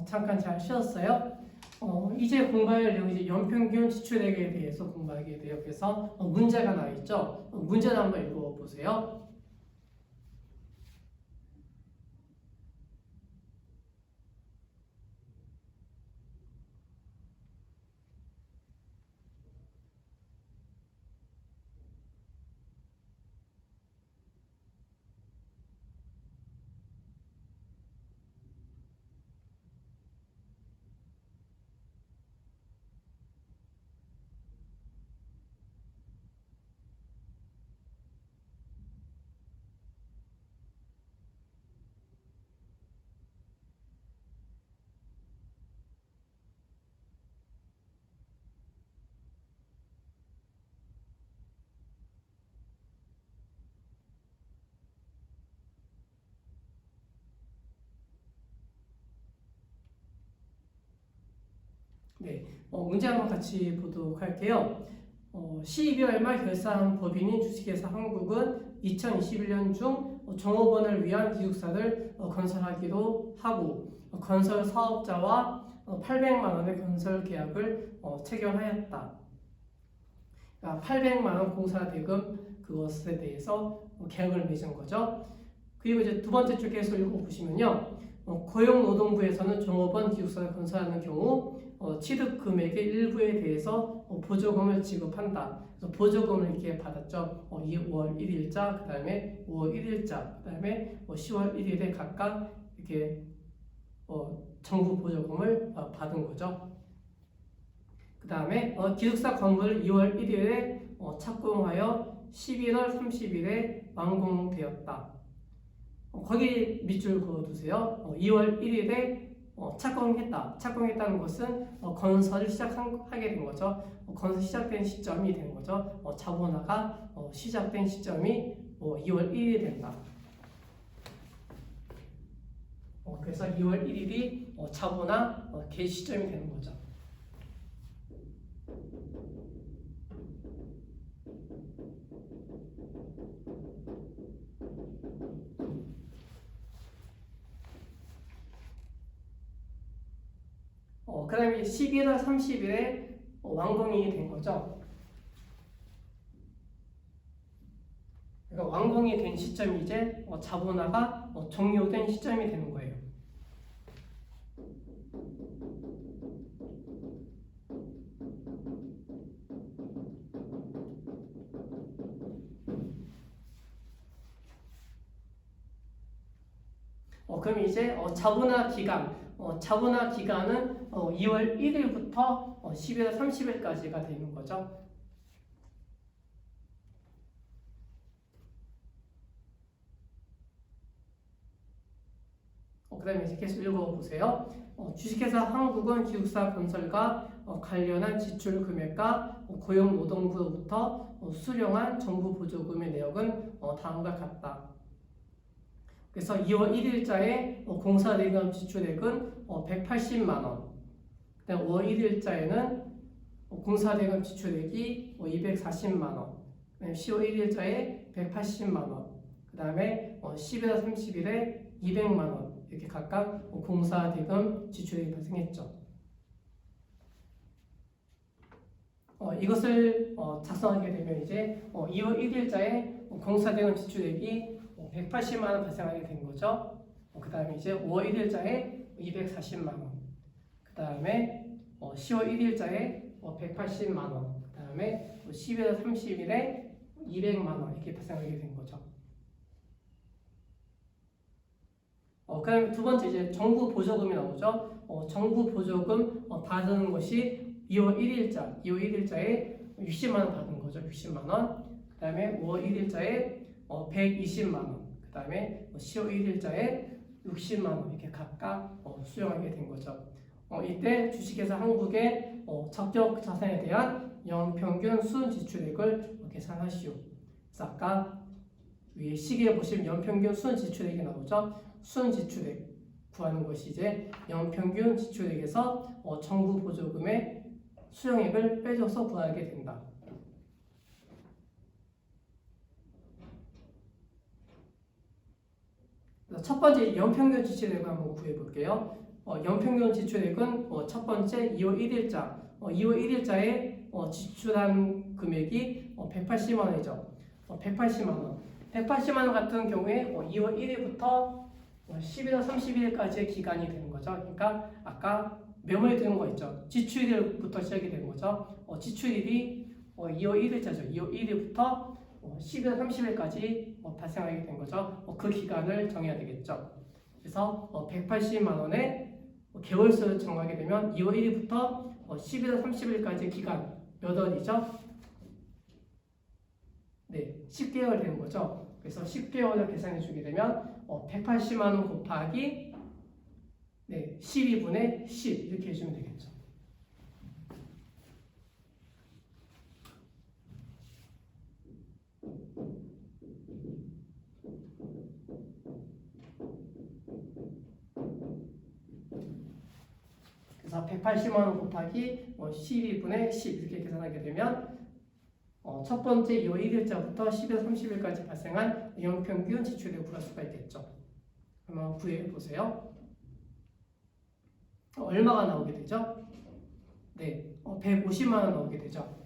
잠깐 잘 쉬었어요. 이제 공부할 내용이 이제 연평균 지출액에 대해서 공부하게 돼요. 그래서 문제가 나와 있죠. 문제를 한번 읽어보세요. 네, 문제 한번 같이 보도록 할게요. 12월 말 결산 법인인 주식회사 한국은 2021년 중 종업원을 위한 기숙사를 건설하기로 하고 건설 사업자와 800만 원의 건설 계약을 체결하였다. 그러니까 800만 원 공사 대금 그것에 대해서 계약을 맺은 거죠. 그리고 이제 두 번째 줄 계속 읽어보시면요. 고용노동부에서는 종업원 기숙사를 건설하는 경우 취득 금액의 일부에 대해서 보조금을 지급한다. 그래서 보조금을 이렇게 받았죠. 2월 1일자, 그 다음에 5월 1일자, 그 다음에 10월 1일에 각각 이렇게 정부 보조금을 받은 거죠. 그 다음에 기숙사 건물 2월 1일에 착공하여 11월 30일에 완공되었다. 거기 밑줄 그어두세요. 2월 1일에 착공했다. 착공했다는 것은 건설을 시작하게 된 거죠. 건설 시작된 시점이 된 거죠. 자본화가 시작된 시점이 2월 1일이 된다. 그래서 2월 1일이 자본화 개시 시점이 되는 거죠. 그 다음에 11월 30일에 완공이 된 거죠. 그러니까 완공이 된 시점이 이제 자본화가 종료된 시점이 되는 거예요. 그럼 이제 자본화 기간은 2월 1일부터 11월 30일까지가 되는 거죠. 그 다음에 이제 계속 읽어보세요. 주식회사 한국은 기숙사 건설과 관련한 지출 금액과 고용노동부로부터 수령한 정부 보조금의 내역은 다음과 같다. 그래서 2월 1일자에 공사대금 지출액은 180만 원. 그다음 5월 1일자에는 공사대금 지출액이 240만 원. 그다음 10월 1일자에 180만 원. 그다음에 11월 30일에 200만 원. 이렇게 각각 공사대금 지출액이 발생했죠. 이것을 작성하게 되면 이제 2월 1일자에 공사대금 지출액이 180만 원 발생하게 된 거죠. 그 다음에 이제 5월 1일자에 240만 원. 그 다음에 10월 1일자에 180만 원. 그 다음에 11월 30일에 200만 원 이렇게 발생하게 된 거죠. 그 다음에 두 번째 이제 정부 보조금이 나오죠. 정부 보조금 받은 것이 2월 1일자에 60만 원 받은 거죠. 60만 원. 그 다음에 5월 1일자에 120만 원. 그 다음에 10월 1일자에 60만 원 이렇게 각각 수령하게 된 거죠. 이때 주식회사 한국의 적격 자산에 대한 연평균 순 지출액을 계산하시오. 그래서 아까 위에 시계에 보시면 연평균 순 지출액이 나오죠. 순 지출액 구하는 것이 이제 연평균 지출액에서 정부 보조금의 수령액을 빼줘서 구하게 된다. 첫 번째 연평균 지출액을 한번 구해 볼게요. 연평균 지출액은 첫 번째 2월 1일자 2월 1일자에 지출한 금액이 180만 원이죠. 180만 원. 180만 원 같은 경우에 2월 1일부터 11월 31일까지의 기간이 되는 거죠. 그러니까 아까 메모에 드는 거 있죠. 지출일부터 시작이 되는 거죠. 지출일이 2월 1일자죠. 2월 1일부터 11월 30일까지 발생하게 된 거죠. 그 기간을 정해야 되겠죠. 그래서 180만 원의 개월수를 정하게 되면 2월 1일부터 11월 30일까지 기간 몇 월이죠? 네, 10개월 되는 거죠. 그래서 10개월을 계산해 주게 되면 180만 원 곱하기 12분의 10 이렇게 해주면 되겠죠. 그래서 180만 원 곱하기 12분의 10 이렇게 계산하게 되면 첫 번째 2월 1일자부터 11월 30일까지 발생한 연평균 지출액을 구할 수가 있겠죠. 그러면 구해 보세요. 얼마가 나오게 되죠? 네, 150만 원 나오게 되죠.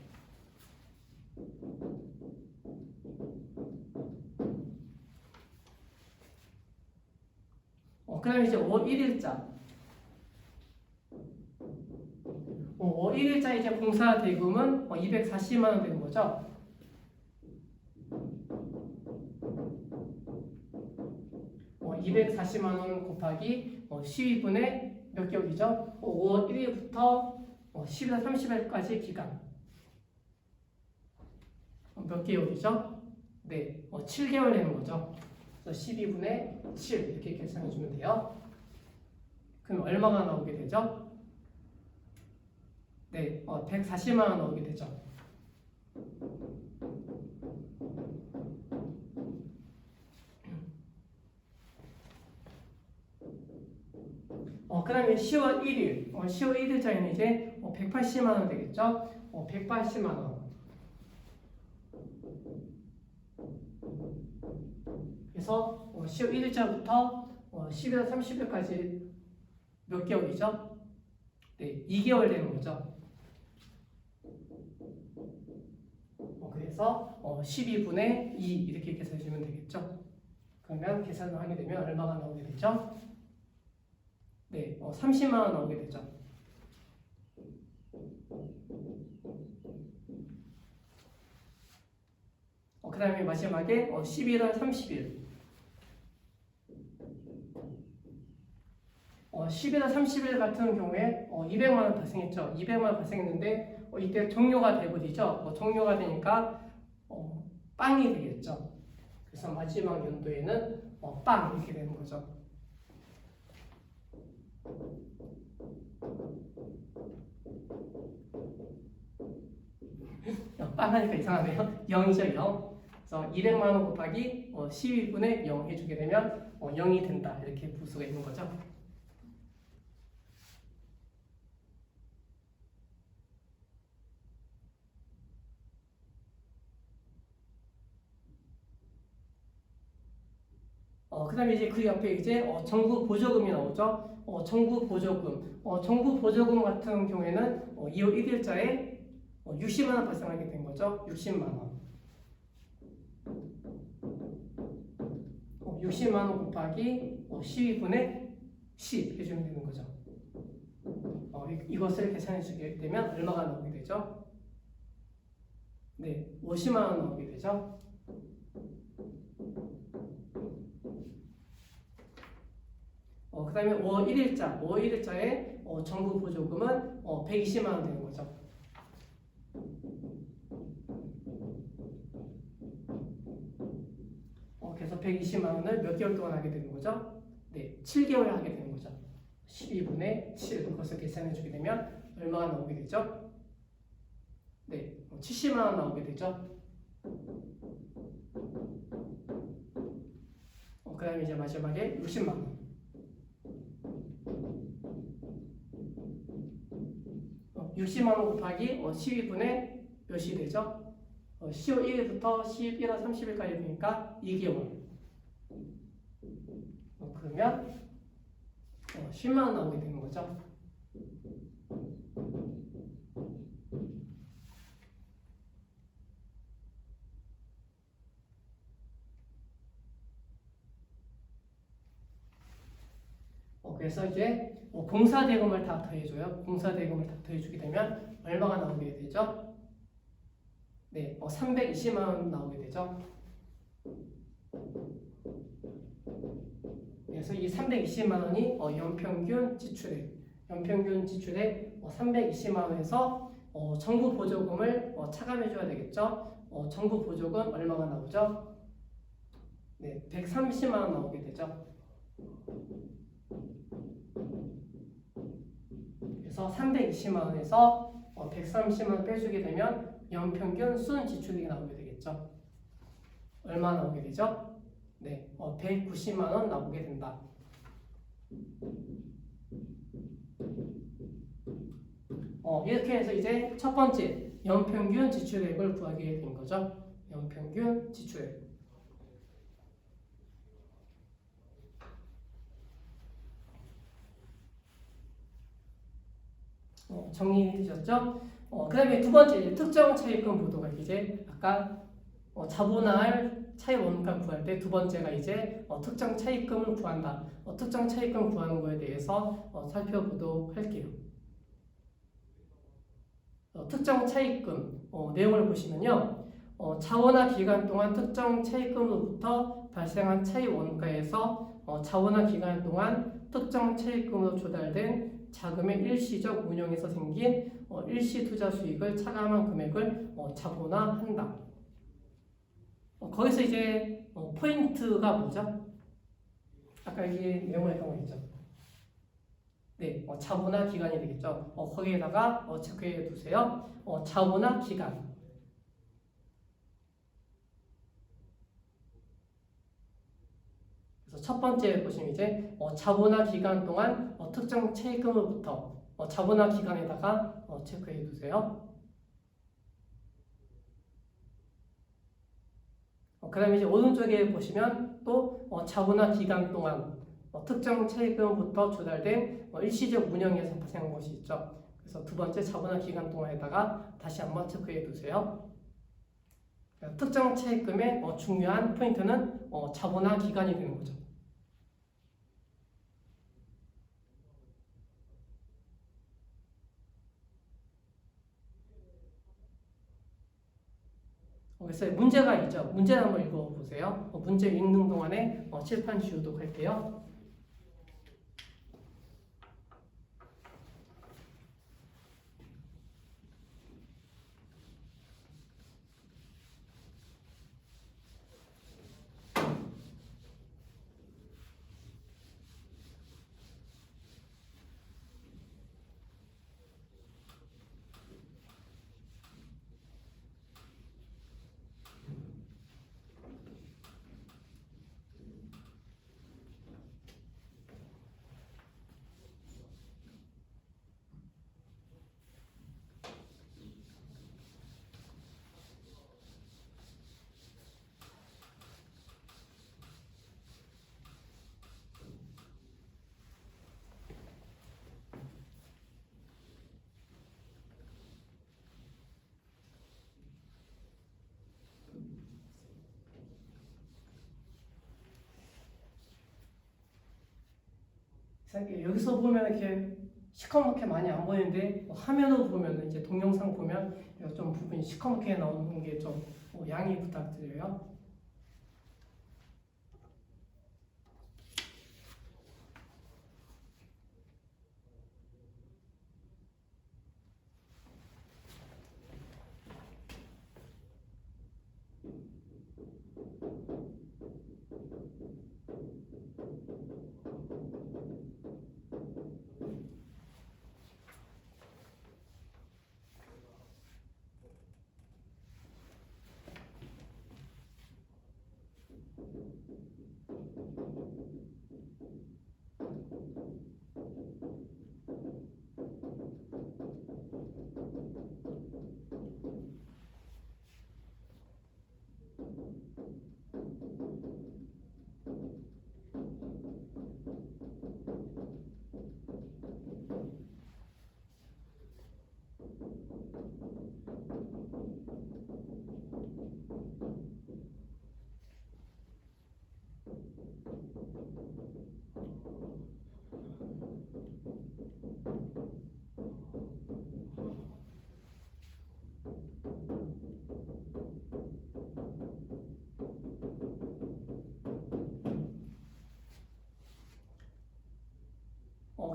그 다음에 이제 5월 1일자 5월 1일자 이제 공사 대금은 240만 원 되는 거죠. 어, 240만 원 곱하기 12분의 몇 개월이죠? 5월 1일부터 11월 30일까지 기간 몇 개월이죠? 네, 7개월 되는 거죠. 그래서 12분의 7 이렇게 계산해 주면 돼요. 그럼 얼마가 나오게 되죠? 네, 140만 원 나오게 되죠. 그 다음에 10월 1일, 10월 1일자에는 이제 180만 원 되겠죠? 180만 원. 그래서 10월 1일자부터 11월 30일까지 몇 개월이죠? 네, 2개월 되는 거죠. 그래서 12분의 2 이렇게 계산해 주면 되겠죠. 그러면 계산을 하게 되면 얼마가 나오게 되죠? 네, 30만 원 나오게 되죠. 그 다음에 마지막에 11월 30일 11월 30일 같은 경우에 200만 원 발생했죠. 200만 원 발생했는데 이때 종료가 되버리죠. 종료가 되니까 빵이 되겠죠. 그래서 마지막 연도에는 빵 이렇게 되는 거죠. 빵 하니까 이상하네요. 0이죠, 0. 그래서 200만 원 곱하기 12분의 0 해주게 되면 0이 된다. 이렇게 볼 수가 있는 거죠. 그 다음에 이제 그 옆에 이제 정부 보조금이 나오죠. 정부 보조금. 정부 보조금 같은 경우에는 2월 1일자에 60만 원 발생하게 된 거죠. 60만 원. 60만 원 곱하기 12분의 10 해주면 되는 거죠. 이것을 계산해 주게 되면 얼마가 나오게 되죠? 네, 50만 원 나오게 되죠. 그 다음에 5월 1일자에 정부 보조금은 120만 원 되는 거죠. 그래서 120만 원을 몇 개월 동안 하게 되는 거죠? 네, 7개월 하게 되는 거죠. 12분의 7 그것을 계산해 주게 되면 얼마가 나오게 되죠? 네, 70만 원 나오게 되죠. 그 다음에 이제 마지막에 60만 원. 60만 원 곱하기 12분의 몇이 되죠? 10월 1일부터 11월 30일까지 되니까 2개월. 그러면 10만 원 나오게 되는 거죠. 그래서 이제 공사대금을 다 더해줘요. 공사대금을 다 더해주게 되면 얼마가 나오게 되죠? 네, 320만 원 나오게 되죠. 그래서 이 320만 원이 연평균 지출액, 320만 원에서 정부 보조금을 차감해줘야 되겠죠. 정부 보조금 얼마가 나오죠? 네, 130만 원 나오게 되죠. 그래서 320만 원에서 130만 원 빼주게 되면 연평균 순 지출액이 나오게 되겠죠. 얼마 나오게 되죠? 네, 190만 원 나오게 된다. 이렇게 해서 이제 첫 번째 연평균 지출액을 구하게 된 거죠. 연평균 지출액. 정리되셨죠? 그 다음에 두 번째 특정 차입금 보도가 이제 아까 자본할 차입 원가 구할 때 두 번째가 이제 특정 차입금을 구한다. 특정 차입금 구하는 거에 대해서 살펴보도록 할게요. 특정 차입금 내용을 보시면요. 자원화 기간 동안 특정 차입금으로부터 발생한 차입 원가에서 자원화 기간 동안 특정 차입금으로 조달된 자금의 일시적 운용에서 생긴 일시 투자 수익을 차감한 금액을 자본화한다. 거기서 이제 포인트가 뭐죠? 아까 이게 메모했던 거 있죠? 네, 자본화 기간이 되겠죠. 거기에다가 체크해 두세요. 자본화 기간. 그래서 첫 번째 보시면 이제 자본화 기간 동안 특정 차입금으로부터 자본화 기간에다가 체크해 두세요. 그 다음에 이제 오른쪽에 보시면 또 자본화 기간 동안 특정 차입금부터 조달된 일시적 운영에서 발생한 것이 있죠. 그래서 두 번째 자본화 기간 동안에다가 다시 한번 체크해 두세요. 특정 차입금의 중요한 포인트는 자본화 기간이 되는 거죠. 그래서 문제가 있죠. 문제를 한번 읽어보세요. 문제 읽는 동안에 칠판 지우도록 할게요. 여기서 보면 이렇게 시커멓게 많이 안 보이는데 화면으로 보면 이제 동영상 보면 좀 부분이 시커멓게 나오는 게 좀 양해 부탁드려요.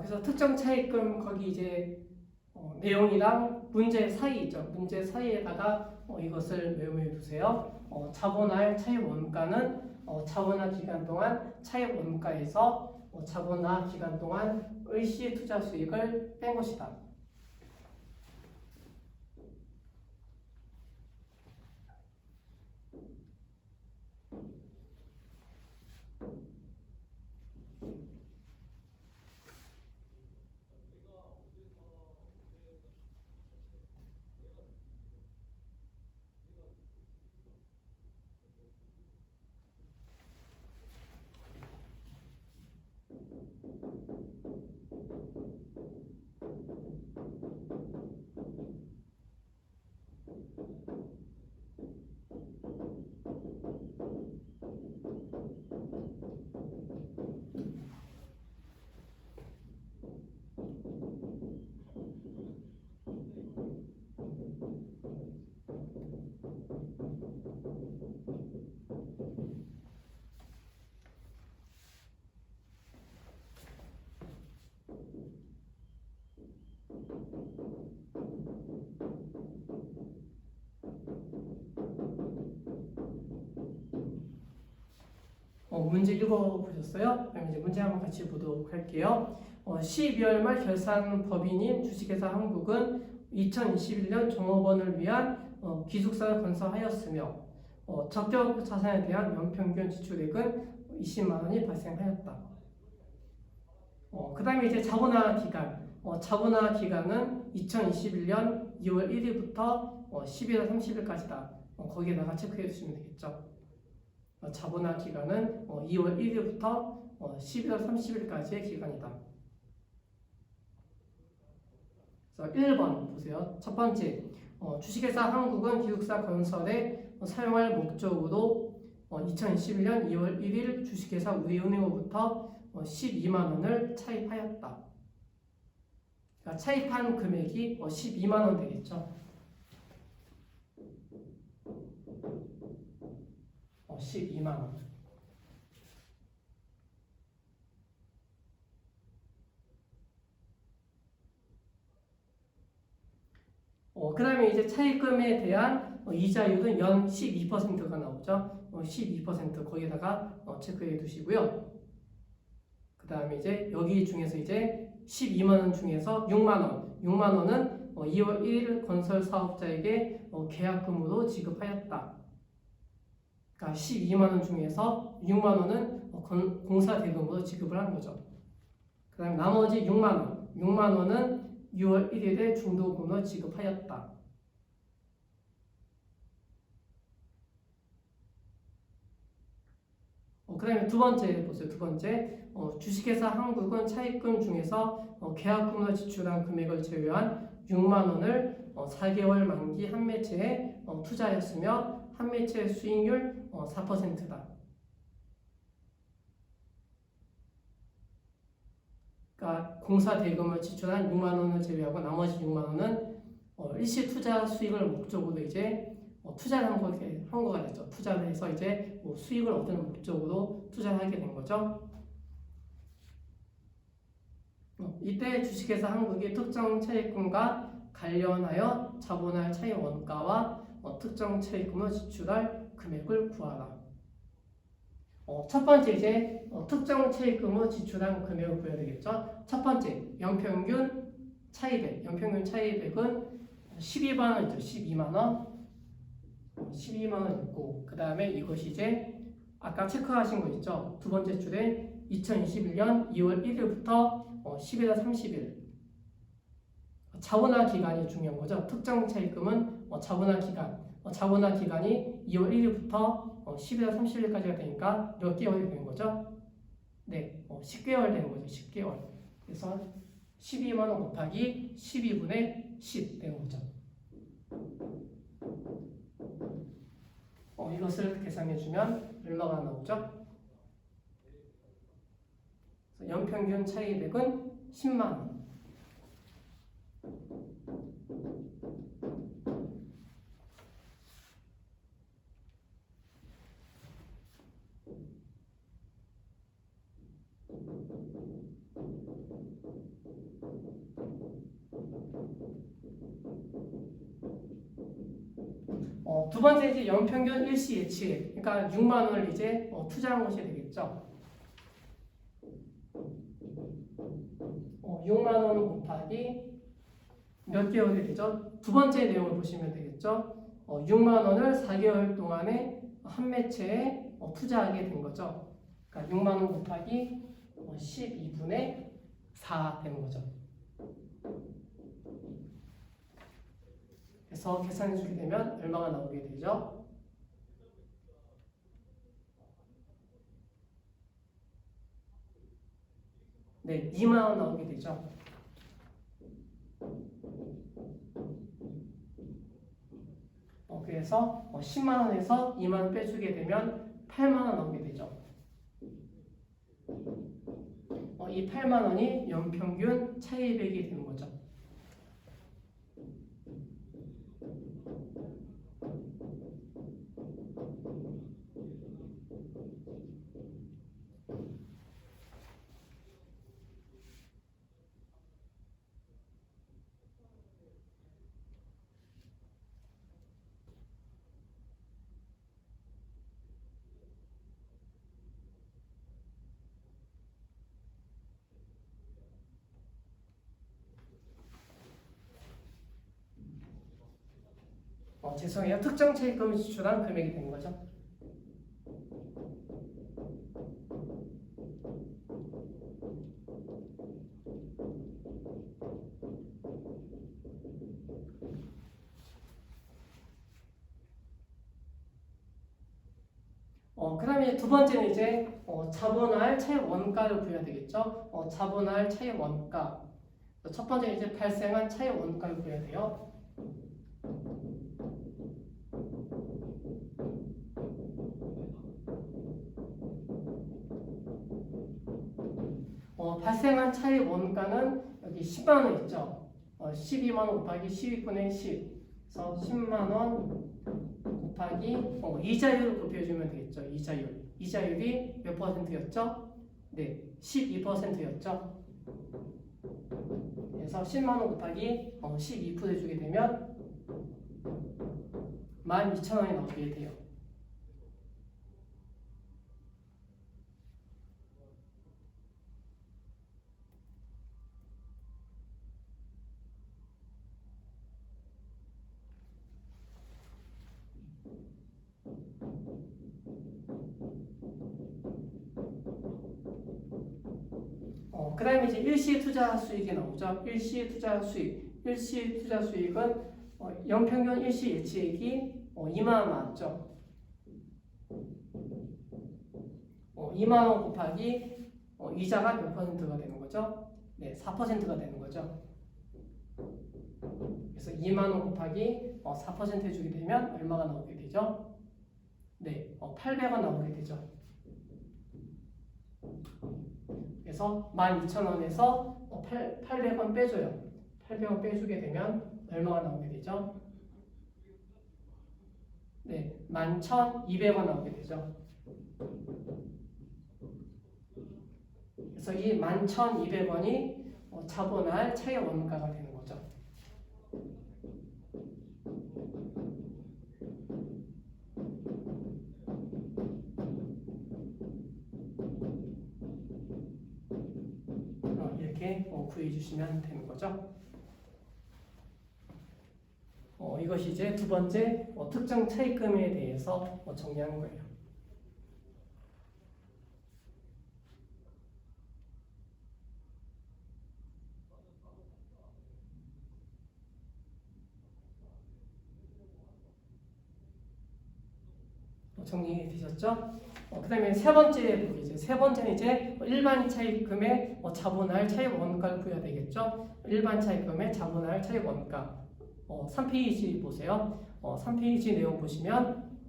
그래서 특정 차입금 거기 이제 내용이랑 문제 사이죠. 문제 사이에다가 이것을 메모해 두세요. 자본화의 차입 원가는 자본화 기간 동안 차입 원가에서 자본화 기간 동안 일시 투자 수익을 뺀 것이다. 문제 읽어보셨어요? 그럼 이제 문제 한번 같이 보도록 할게요. 12월 말 결산 법인인 주식회사 한국은 2021년 종업원을 위한 기숙사를 건설하였으며 적격 자산에 대한 연평균 지출액은 20만 원이 발생하였다. 그 다음에 이제 자본화 기간. 자본화 기간은 2021년 2월 1일부터 11월 30일까지다. 거기에다가 체크해 주시면 되겠죠. 자본화 기간은 2월 1일부터 11월 30일까지의 기간이다. 그래서 1번 보세요. 첫 번째, 주식회사 한국은 기숙사 건설에 사용할 목적으로 2021년 2월 1일 주식회사 우리은행으로부터 12만 원을 차입하였다. 그러니까 차입한 금액이 12만 원 되겠죠. 12만 원. 그 다음에 이제 차입금에 대한 이자율은 연 12%가 나오죠. 12% 거기다가 체크해 두시고요. 그 다음에 이제 여기 중에서 이제 12만 원 중에서 6만 원. 6만 원은 2월 1일 건설 사업자에게 계약금으로 지급하였다. 그러니까 12만 원 중에서 6만 원은 공사 대금으로 지급을 한 거죠. 그 다음에 나머지 6만 원. 6만 원은 6월 1일에 중도금으로 지급하였다. 그 다음에 두 번째 보세요. 두 번째, 주식회사 한국은 차입금 중에서 계약금으로 지출한 금액을 제외한 6만 원을 4개월 만기 한 매체에 투자하였으며 한 매체 수익률 4%다. 그러니까 공사 대금을 지출한 6만 원을 제외하고 나머지 6만 원은 일시 투자 수익을 목적으로 이제 투자를 한 거가 됐죠. 투자를 해서 이제 수익을 얻는 목적으로 투자를 하게 된 거죠. 이때 주식회사 한국이 특정 차입금과 관련하여 자본할 차입 원가와 특정 차입금을 지출할 금액을 구하라. 첫 번째 이제 특정 차입금을 지출한 금액을 구해야 되겠죠. 첫 번째 연평균 차입액. 연평균 차입액은 12만 원 있죠. 12만 원. 12만 원 있고 그 다음에 이것이 이제 아까 체크하신 거 있죠. 두 번째 줄에 2021년 2월 1일부터 11월 30일 자본화 기간이 중요한 거죠. 특정 차입금은 자본화 기간. 자본화 기간이 2월 1일부터 11월 30일까지가 되니까 몇 개월이 되는 거죠? 네, 10개월 되는 거죠. 10개월. 그래서 12만 원 곱하기 12분의 10 되는 거죠. 이것을 계산해주면 얼마가 나오죠? 연평균 차입액은 10만 원. 두 번째 이제 연평균 일시 예치액. 그러니까 6만 원을 이제 투자한 것이 되겠죠. 6만 원 곱하기 몇 개월이 되죠? 두 번째 내용을 보시면 되겠죠. 6만 원을 4개월 동안에 한 매체에 투자하게 된 거죠. 그러니까 6만 원 곱하기 12분의 4 되는 거죠. 그래서 계산해 주게 되면 얼마가 나오게 되죠? 네, 2만 원 나오게 되죠. 그래서 10만 원에서 2만 원 빼주게 되면 8만 원 나오게 되죠. 이 8만 원이 연평균 차이액이 되는 거죠. 죄송해요. 특정 차입금을 지출한 금액이 되는 거죠. 그 다음에 두 번째는 이제 자본할 차입 원가를 구해야 되겠죠. 자본할 차입 원가. 첫 번째 이제 발생한 차입 원가를 구해야 돼요. 발생한 차입 원가는 여기 10만 원 있죠. 12만 원 곱하기 12분의 10. 그래서 10만 원 곱하기 이자율을 곱해주면 되겠죠. 이자율. 이자율이 몇 퍼센트였죠? 네, 12%였죠. 그래서 10만 원 곱하기 12% 해주게 되면 12,000원이 나오게 돼요. 그 다음에 이제 일시 투자 수익이 나오죠. 일시 투자 수익. 일시 투자 수익은 연평균 일시 예치액이 2만 원 나왔죠. 2만 원 곱하기 이자가 몇 퍼센트가 되는 거죠? 네, 4%가 되는 거죠. 그래서 2만 원 곱하기 4% 해주게 되면 얼마가 나오게 되죠? 네, 800원 나오게 되죠. 그래서 12,000원에서 800원 빼줘요. 800원 빼주게 되면 얼마가 나오게 되죠? 네, 11,200원 나오게 되죠. 그래서 이 11,200원이 자본할 차익 원가가 되는 거죠. 이렇게 구해주시면 되는 거죠. 이것이 이제 두 번째 특정 차입금에 대해서 정리하는 거예요. 정리되셨죠? 그 다음에 세 번째 보기죠. 세 번째는 이제 일반 차입금의 자본할 차입 원가를 구해야 되겠죠? 일반 차입금의 자본할 차입 원가. 3페이지 보세요. 3페이지 내용 보시면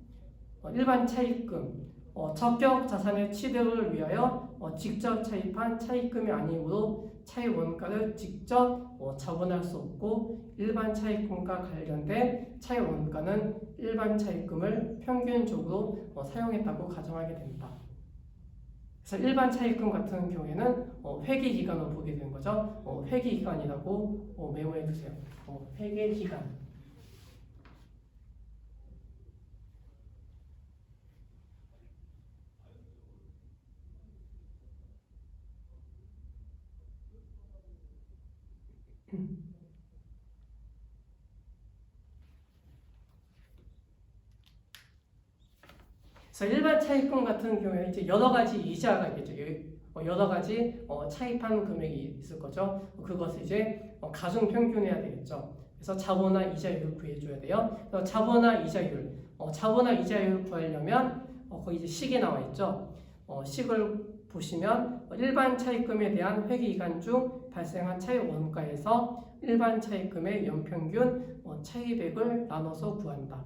일반 차입금 적격 자산의 취득을 위하여 직접 차입한 차입금이 아니므로 차입 원가를 직접 자본할 수 없고 일반 차입금과 관련된 차입 원가는 일반 차입금을 평균적으로 사용했다고 가정하게 됩니다. 그래서 일반 차입금 같은 경우에는 회계 기간을 보게 되는 거죠. 회계 기간이라고 메모해 두세요. 회계 기간. 그래서 일반 차입금 같은 경우에 이제 여러 가지 이자가 있겠죠. 여러 가지 차입한 금액이 있을 거죠. 그것을 이제 가중 평균해야 되겠죠. 그래서 자본화 이자율을 구해줘야 돼요. 그래서 자본화 이자율 구하려면 거기 이제 식이 나와 있죠. 식을 보시면 일반 차입금에 대한 회계기간 중 발생한 차입 원가에서 일반 차입금의 연평균 차입액을 나눠서 구한다.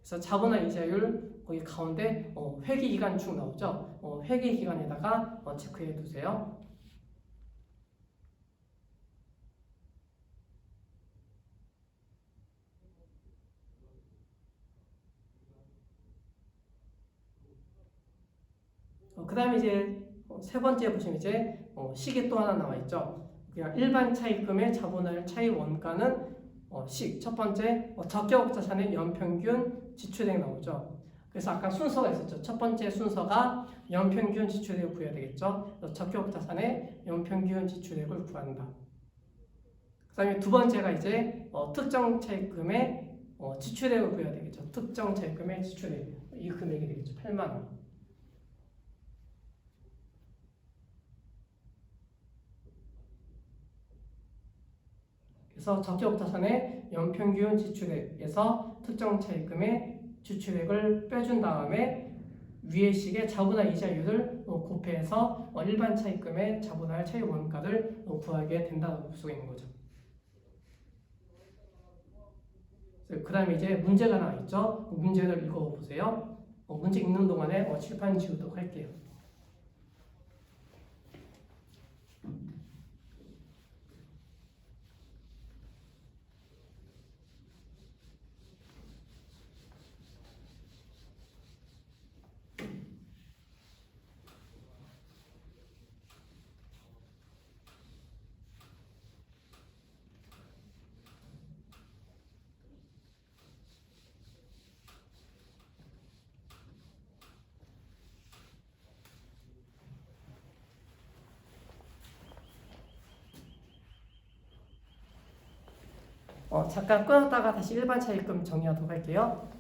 그래서 자본화 이자율 거기 가운데 회계기간 중 나오죠. 회계기간에다가 체크해 두세요. 그 다음에 이제 세 번째 보시면 이제 식이 또 하나 나와 있죠. 그냥 일반 차입금의 자본화율 차입 원가는 첫 번째 적격 자산의 연평균 지출액 나오죠. 그래서 아까 순서가 있었죠. 첫 번째 순서가 연평균 지출액을 구해야 되겠죠. 적격 자산의 연평균 지출액을 구한다. 그 다음에 두 번째가 이제 특정 차입금의 지출액을 구해야 되겠죠. 특정 차입금의 지출액. 이 금액이 되겠죠. 8만 원. 그래서 적격 자산의 연평균 지출액에서 특정 차입금의 지출액을 빼준 다음에 위의 식의 자본화 이자율을 곱해서 일반 차입금의 자본화 차입 원가를 구하게 된다고 볼 수가 있는 거죠. 그 다음에 이제 문제가 나와 있죠. 문제를 읽어보세요. 문제 읽는 동안에 칠판 지우도록 할게요. 잠깐 끊었다가 다시 일반 차입금 정리하도록 할게요.